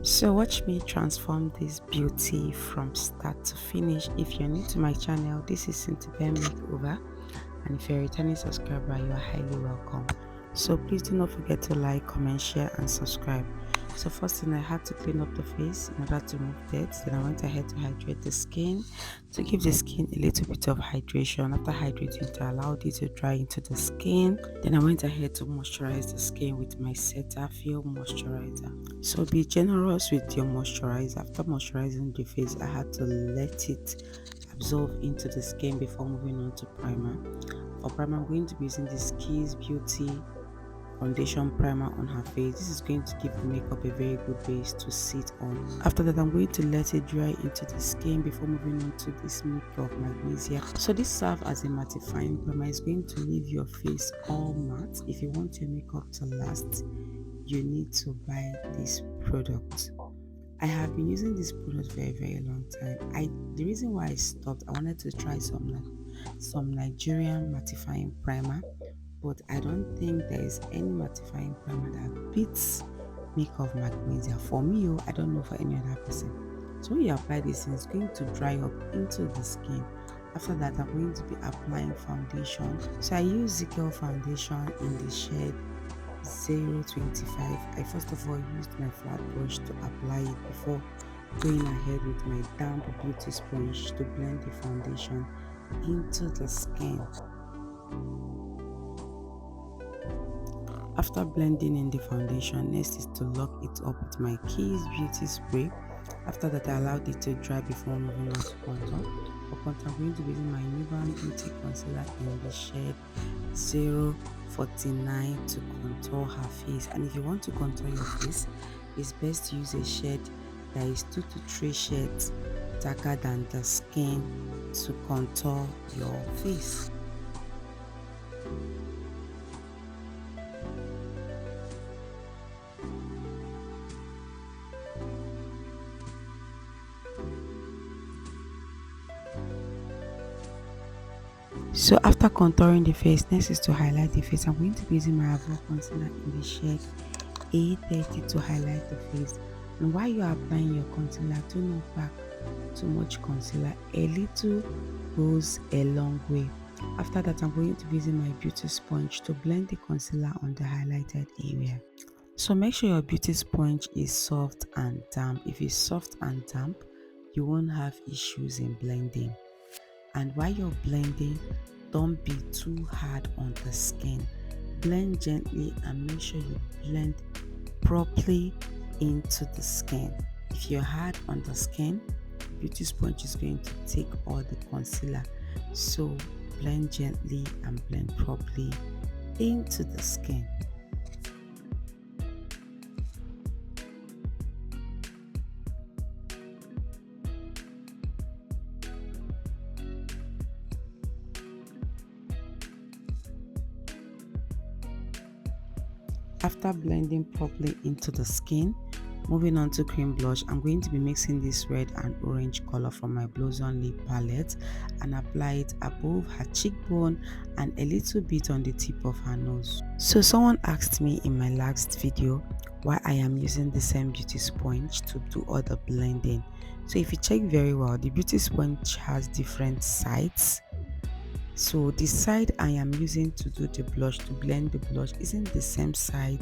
So watch me transform this beauty from start to finish. If you're new to my channel, this is Cynthia Makeover, and if you're a returning subscriber, you are highly welcome. So please do not forget to like, comment, share, and subscribe. So first thing, I had to clean up the face in order to remove dirt. Then I went ahead to hydrate the skin to give the skin a little bit of hydration. After hydrating, to allow it to dry into the skin. Then I went ahead to moisturize the skin with my Cetaphil moisturizer. So be generous with your moisturizer. After moisturizing the face, I had to let it absorb into the skin before moving on to primer. For primer, I'm going to be using this Kiss Beauty foundation primer on her face. This is going to give the makeup a very good base to sit on. After that, I'm going to let it dry into the skin before moving on to this makeup magnesia. So this serves as a mattifying primer. It's going to leave your face all matte. If you want your makeup to last, you need to buy this product. I have been using this product for a very long time. The reason why I stopped, I wanted to try some Nigerian mattifying primer, but I don't think there is any mattifying primer that beats makeup magnesia. For me, I don't know for any other person. So when you apply this, it's going to dry up into the skin. After that, I'm going to be applying foundation. So I use Zikel foundation in the shade 025. I first of all used my flat brush to apply it before going ahead with my damp beauty sponge to blend the foundation into the skin. After blending in the foundation, next is to lock it up with my Kiss Beauty spray. After that, I allowed it to dry before moving on to contour. For contour, I'm going to be using my Nubanbeauty concealer in the shade 049 to contour her face. And if you want to contour your face, it's best to use a shade that is 2 to 3 shades darker than the skin to contour your face. So after contouring the face, next is to highlight the face. I'm going to be using my Avour concealer in the shade A30 to highlight the face. And while you are applying your concealer, do not pack too much concealer. A little goes a long way. After that, I'm going to be using my beauty sponge to blend the concealer on the highlighted area. So make sure your beauty sponge is soft and damp. If it's soft and damp, you won't have issues in blending. And while you're blending, don't be too hard on the skin. Blend gently and make sure you blend properly into the skin. If you're hard on the skin, beauty sponge is going to take all the concealer. So blend gently and blend properly into the skin. After blending properly into the skin, moving on to cream blush, I'm going to be mixing this red and orange color from my Blossom Lip palette and apply it above her cheekbone and a little bit on the tip of her nose. So someone asked me in my last video why I am using the same beauty sponge to do all the blending. So if you check very well, the beauty sponge has different sides. So the side I am using to do the blush, to blend the blush, isn't the same side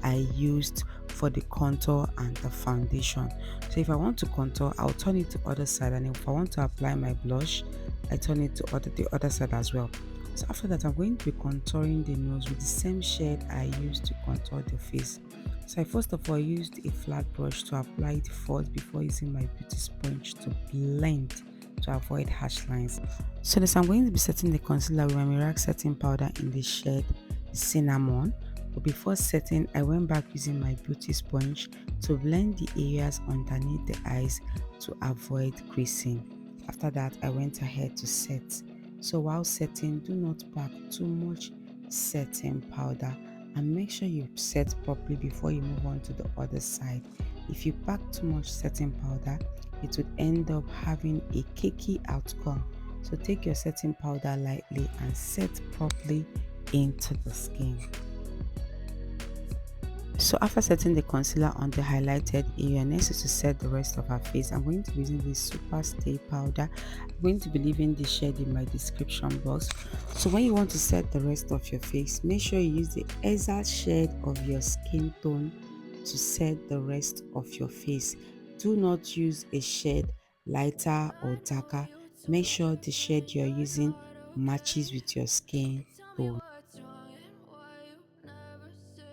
I used for the contour and the foundation. So if I want to contour, I'll turn it to other side, and if I want to apply my blush, I turn it to the other side as well. So after that, I'm going to be contouring the nose with the same shade I used to contour the face. So I first of all used a flat brush to apply it first before using my beauty sponge to blend to avoid harsh lines. So next, I'm going to be setting the concealer with my Merak setting powder in the shade Cinnamon. But before setting, I went back using my beauty sponge to blend the areas underneath the eyes to avoid creasing. After that, I went ahead to set. So while setting, do not pack too much setting powder and make sure you set properly before you move on to the other side. If you pack too much setting powder, it would end up having a cakey outcome. So take your setting powder lightly and set properly into the skin. So after setting the concealer on the highlighted area, next is to set the rest of her face. I'm going to be using this super stay powder. I'm going to be leaving the shade in my description box. So when you want to set the rest of your face, make sure you use the exact shade of your skin tone to set the rest of your face. Do not use a shade lighter or darker. Make sure the shade you're using matches with your skin tone.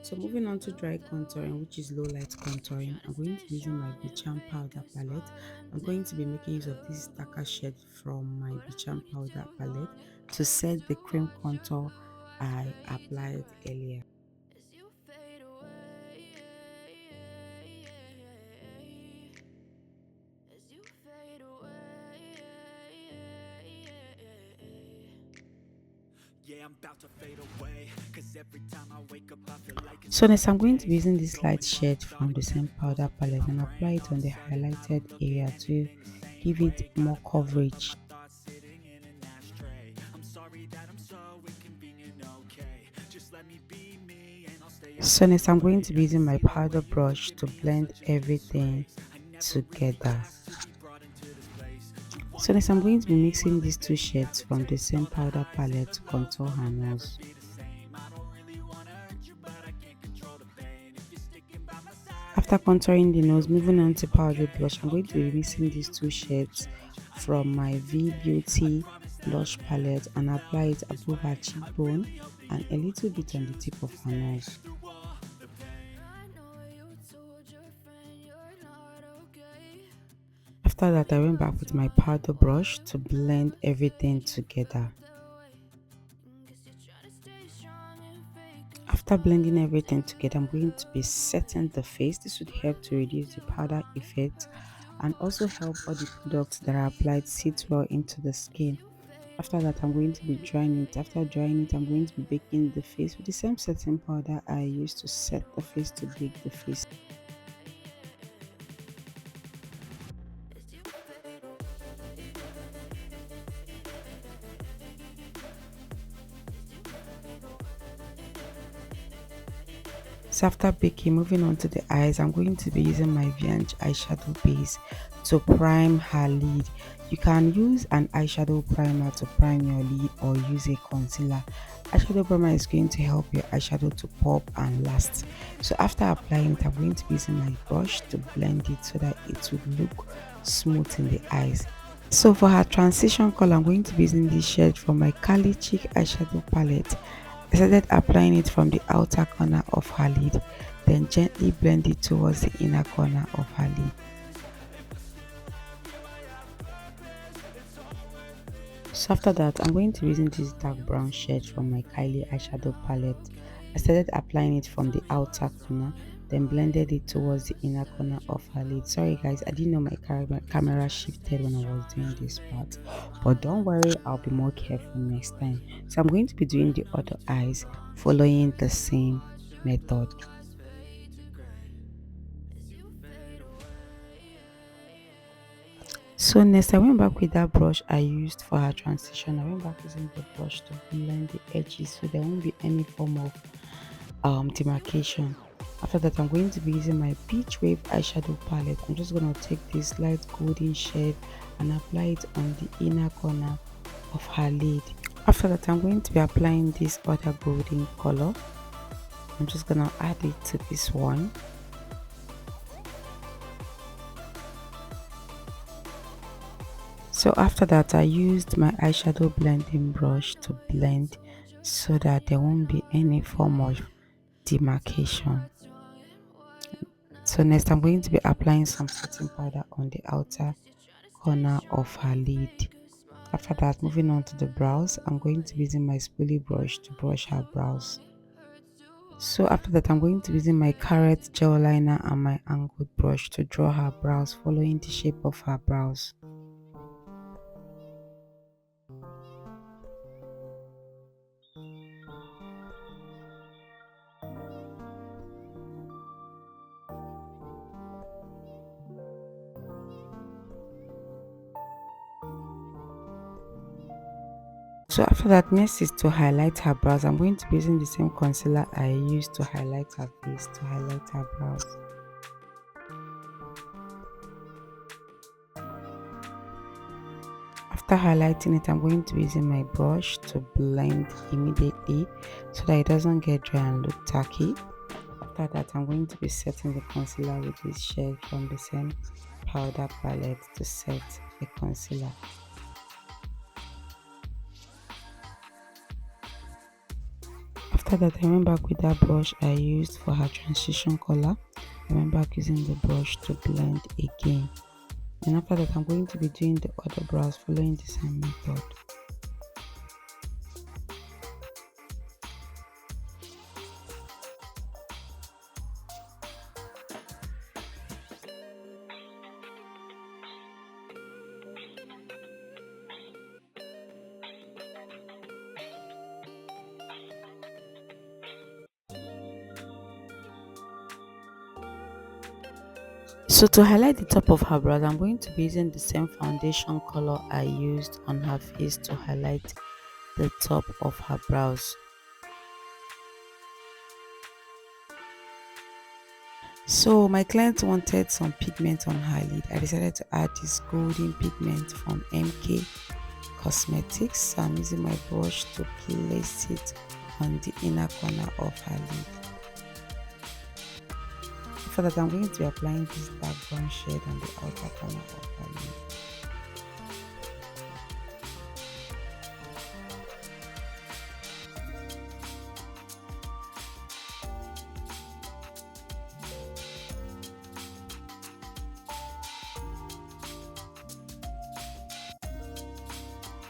So moving on to dry contouring, which is low light contouring, I'm going to be using my Becharm powder palette. I'm going to be making use of this darker shade from my Becharm powder palette to set the cream contour I applied earlier. So next I'm going to be using this light shade from the same powder palette and apply it on the highlighted area to give it more coverage. So next I'm going to be using my powder brush to blend everything together. So next I'm going to be mixing these two shades from the same powder palette to contour her nose. After contouring the nose, moving on to powder blush, I'm going to be mixing these two shades from my V Beauty blush palette and apply it above her cheekbone and a little bit on the tip of her nose. After that, I went back with my powder brush to blend everything together. After blending everything together, I'm going to be setting the face. This would help to reduce the powder effect and also help all the products that are applied sit well into the skin. After that, I'm going to be drying it. After drying it, I'm going to be baking the face with the same setting powder I used to set the face to bake the face. So after baking, moving on to the eyes, I'm going to be using my Yanga eyeshadow base to prime her lid. You can use an eyeshadow primer to prime your lid or use a concealer. Eyeshadow primer is going to help your eyeshadow to pop and last. So after applying it, I'm going to be using my brush to blend it so that it would look smooth in the eyes. So for her transition color, I'm going to be using this shade from my Kylie Chic eyeshadow palette. I started applying it from the outer corner of her lid, then gently blend it towards the inner corner of her lid. So after that, I'm going to be using this dark brown shade from my Kylie eyeshadow palette. I started applying it from the outer corner, then blended it towards the inner corner of her lid. Sorry guys, I didn't know my camera shifted when I was doing this part, but don't worry, I'll be more careful next time. So I'm going to be doing the other eyes following the same method. So next I went back with that brush I used for her transition. I went back using the brush to blend the edges so there won't be any form of demarcation. After that, I'm going to be using my peach wave eyeshadow palette. I'm just going to take this light golden shade and apply it on the inner corner of her lid. After that, I'm going to be applying this other golden color. I'm just going to add it to this one. So after that, I used my eyeshadow blending brush to blend so that there won't be any form of demarcation. So next I'm going to be applying some setting powder on the outer corner of her lid. After that, moving on to the brows, I'm going to be using my spoolie brush to brush her brows. So after that, I'm going to be using my carrot gel liner and my angled brush to draw her brows following the shape of her brows. So after that, next is to highlight her brows. I'm going to be using the same concealer I used to highlight her face to highlight her brows. After highlighting it, I'm going to be using my brush to blend immediately so that it doesn't get dry and look tacky. After that, I'm going to be setting the concealer with this shade from the same powder palette to set the concealer. After that, I went back with that brush I used for her transition color. I went back using the brush to blend again. And after that, I'm going to be doing the other brows following the same method. So to highlight the top of her brows, I'm going to be using the same foundation color I used on her face to highlight the top of her brows. So my client wanted some pigment on her lid. I decided to add this golden pigment from MK Cosmetics. So I'm using my brush to place it on the inner corner of her lid. For that, I'm going to be applying this dark brown shade on the outer corner of her lid.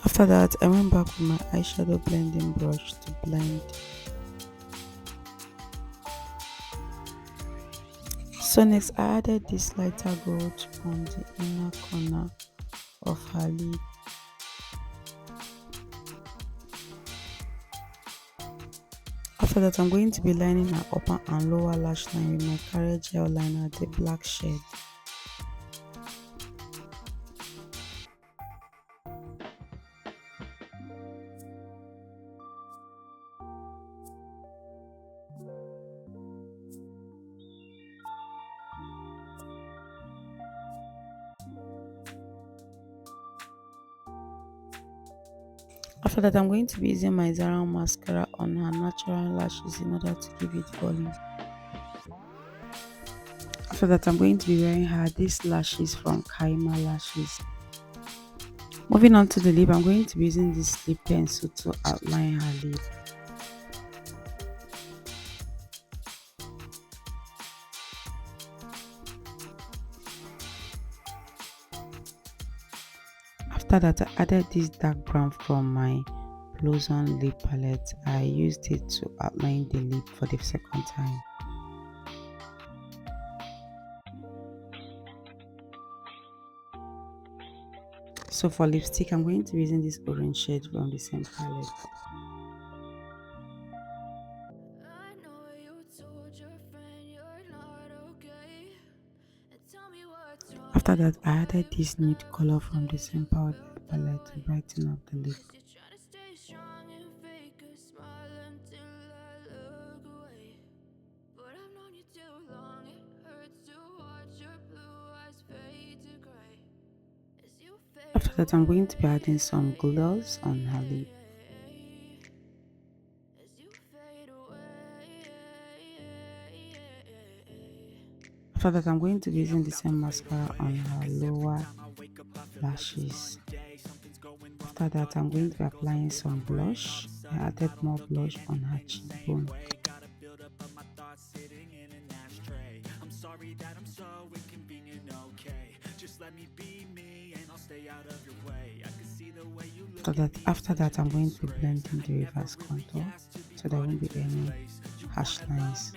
After that, I went back with my eyeshadow blending brush to blend. So next, I added this lighter gold on the inner corner of her lid. After that, I'm going to be lining her upper and lower lash line with my Kylie gel liner, the black shade. After that, I'm going to be using my Zaron mascara on her natural lashes in order to give it volume. After that, I'm going to be wearing her these lashes from Kylie lashes. Moving on to the lip, I'm going to be using this lip pencil to outline her lip. After that, I added this dark brown from my Blossom lip palette. I used it to outline the lip for the second time. So for lipstick, I'm going to be using this orange shade from the same palette. After that, I added this nude color from the same powder palette to brighten up the lip. After that, I'm going to be adding some gloss on her lip. After that, I'm going to be using the same mascara on her lower lashes. After that, I'm going to be applying some blush. I added more blush on her cheekbone. After that, I'm going to be blending the reverse contour so there won't be any harsh lines.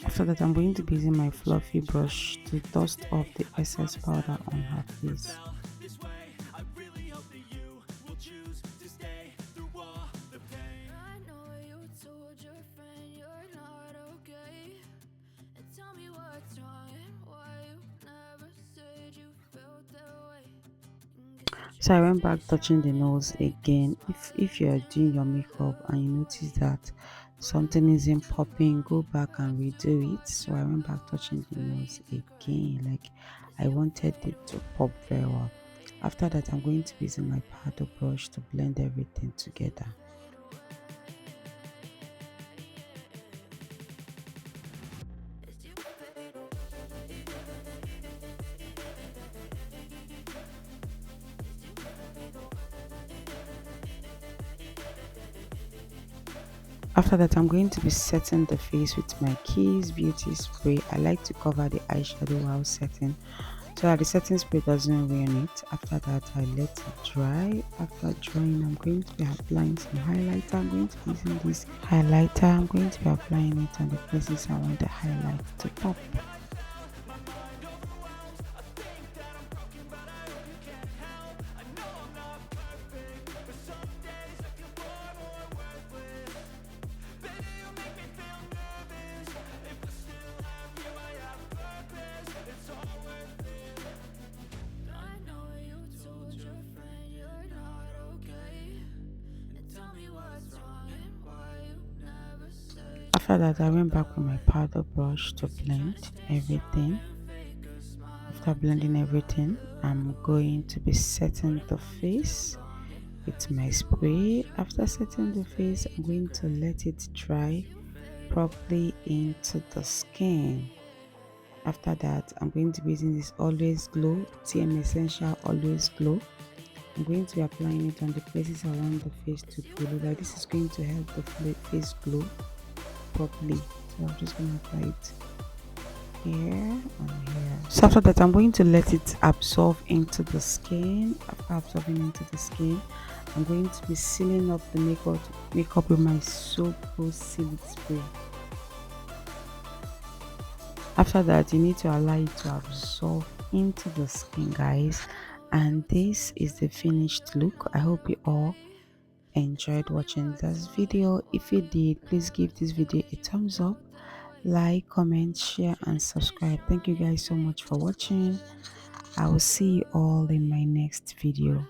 After that, I'm going to be using my fluffy brush to dust off the excess powder on her face. So I went back touching the nose again. If you are doing your makeup and you notice that something isn't popping, go back and redo it. So I went back touching the nose again, like I wanted it to pop very well. After that, I'm going to be using my powder brush to blend everything together. After that, I'm going to be setting the face with my Keys Beauty Spray. I like to cover the eyeshadow while setting so that the setting spray doesn't ruin it. After that, I let it dry. After drying, I'm going to be applying some highlighter. I'm going to be using this highlighter. I'm going to be applying it on the places I want the highlight to pop. After that, I went back with my powder brush to blend everything. After blending everything, I'm going to be setting the face with my spray. After setting the face, I'm going to let it dry properly into the skin. After that, I'm going to be using this Always Glow TM Essential Always Glow. I'm going to be applying it on the places I want the face to glow. Like this is going to help the face glow properly. So I'm just going to apply it here and here. So after that, I'm going to let it absorb into the skin. After absorbing into the skin, I'm going to be sealing up the makeup with my Soap Pro Seal Spray. After that, you need to allow it to absorb into the skin, guys, and this is the finished look. I hope you all enjoyed watching this video. If you did, please give this video a thumbs up, like, comment, share and subscribe. Thank you guys so much for watching. I will see you all in my next video.